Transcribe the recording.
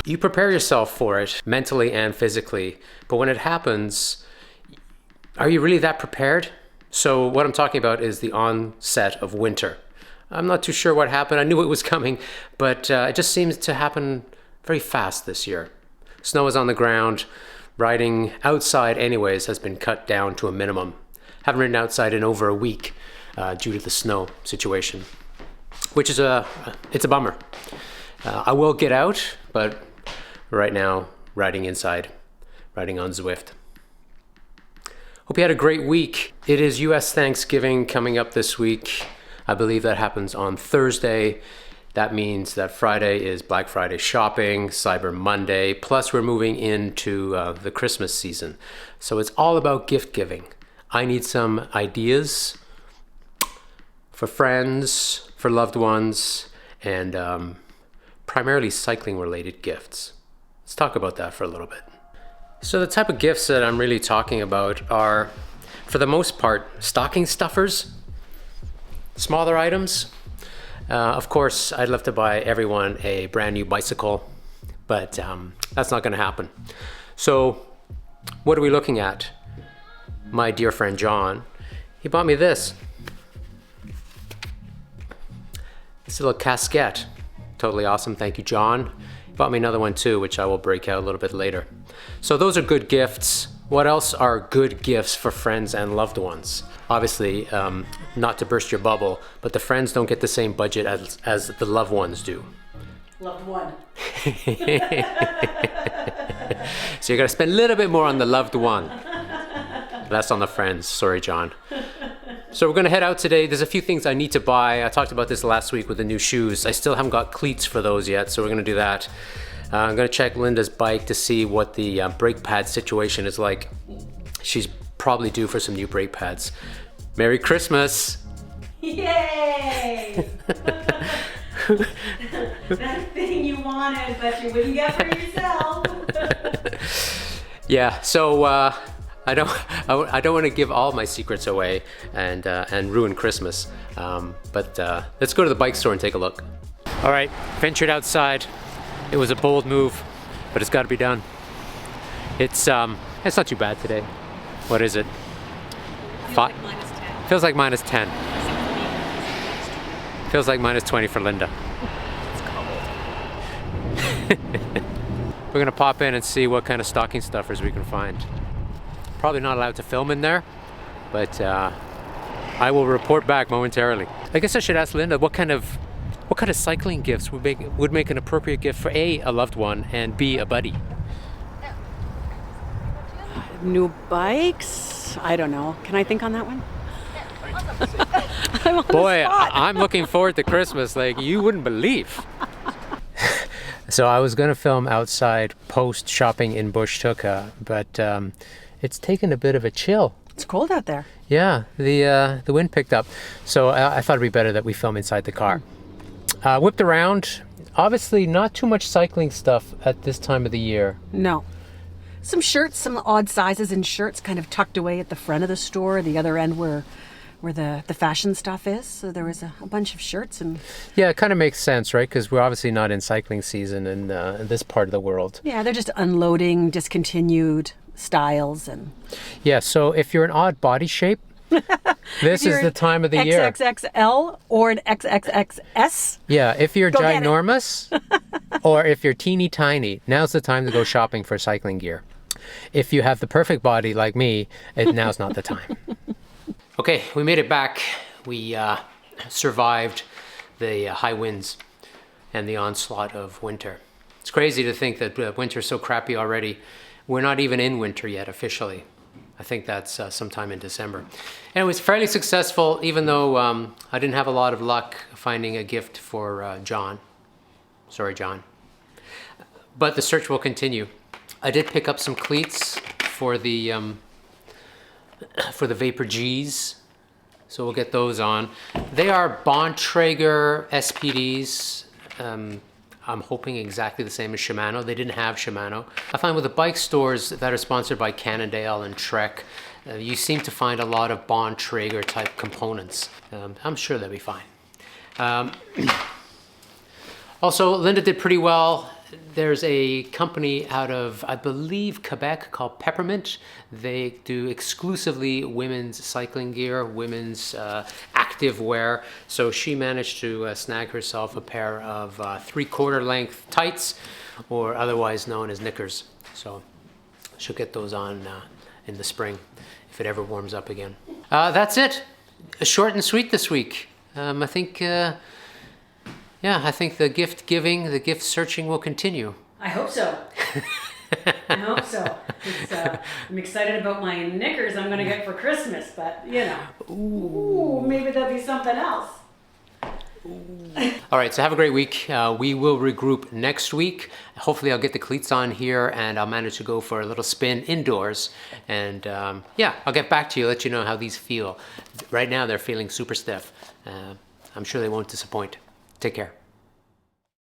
You prepare yourself for it mentally and physically, but when it happens, are you really that prepared? So what I'm talking about is the onset of winter. I'm not too sure what happened. I knew it was coming, but it just seems to happen very fast this year. Snow is on the ground. Riding outside anyways has been cut down to a minimum. Haven't ridden outside in over a week due to the snow situation, which is it's a bummer. I will get out, but right now, riding inside, riding on Zwift. Hope you had a great week. It is US Thanksgiving coming up this week. I believe that happens on Thursday. That means that Friday is Black Friday shopping, Cyber Monday, plus we're moving into the Christmas season. So it's all about gift giving. I need some ideas for friends, for loved ones, and primarily cycling related gifts. Let's talk about that for a little bit. So the type of gifts that I'm really talking about are, for the most part, stocking stuffers, smaller items. Of course, I'd love to buy everyone a brand new bicycle, but that's not going to happen. So what are we looking at? My dear friend John, he bought me this. This little casquette. Totally awesome. Thank you, John. He bought me another one too, which I will break out a little bit later. So those are good gifts. What else are good gifts for friends and loved ones? Obviously, not to burst your bubble, but the friends don't get the same budget as the loved ones do. Loved one. So you got to spend a little bit more on the loved one. Less on the friends. Sorry, John. So we're going to head out today. There's a few things I need to buy. I talked about this last week with the new shoes. I still haven't got cleats for those yet, so we're going to do that. I'm going to check Linda's bike to see what the brake pad situation is like. She's probably due for some new brake pads. Merry Christmas! Yay! That thing you wanted, but you wouldn't get for yourself. Yeah, so I don't want to give all my secrets away and ruin Christmas. But let's go to the bike store and take a look. All right, ventured outside. It was a bold move, but it's got to be done. It's not too bad today. What is it? Feels like minus 10. Feels like minus 20 for Linda. We're gonna pop in and see what kind of stocking stuffers we can find. Probably not allowed to film in there, but I will report back momentarily. I guess I should ask Linda what kind of cycling gifts would make an appropriate gift for A, a loved one, and B, a buddy. New bikes? I don't know. Can I think on that one? Boy, I'm looking forward to Christmas like you wouldn't believe. So I was going to film outside post shopping in Bush Tuka, but it's taken a bit of a chill. It's cold out there. Yeah, the wind picked up. So I thought it'd be better that we film inside the car. Whipped around. Obviously not too much cycling stuff at this time of the year. No. Some shirts, some odd sizes in shirts kind of tucked away at the front of the store, the other end where the fashion stuff is. So there was a bunch of shirts. And yeah, it kind of makes sense, right? Because we're obviously not in cycling season in this part of the world. Yeah, they're just unloading discontinued styles. And yeah, so if you're an odd body shape, this is the time of the year. XXXL or an XXXS. Yeah, if you're ginormous or if you're teeny tiny, now's the time to go shopping for cycling gear. If you have the perfect body like me, now's not the time. Okay, we made it back. We survived the high winds and the onslaught of winter. It's crazy to think that winter's so crappy already. We're not even in winter yet officially. I think that's sometime in December. And it was fairly successful, even though I didn't have a lot of luck finding a gift for John. Sorry, John. But the search will continue. I did pick up some cleats for the Vapor G's, so we'll get those on. They are Bontrager SPDs. I'm hoping exactly the same as Shimano. They didn't have Shimano. I find with the bike stores that are sponsored by Cannondale and Trek, you seem to find a lot of Bontrager type components. I'm sure they'll be fine. Also, Linda did pretty well. There's a company out of, I believe, Quebec called Peppermint. They do exclusively women's cycling gear, women's active wear. So she managed to snag herself a pair of 3/4 length tights, or otherwise known as knickers. So she'll get those on in the spring if it ever warms up again. That's it. Short and sweet this week. I think I think the gift giving, the gift searching will continue. I hope so. I hope so. I'm excited about my knickers I'm going to get for Christmas, but maybe there'll be something else. All right, so have a great week. We will regroup next week. Hopefully I'll get the cleats on here and I'll manage to go for a little spin indoors. And I'll get back to you, let you know how these feel. Right now they're feeling super stiff. I'm sure they won't disappoint. Take care.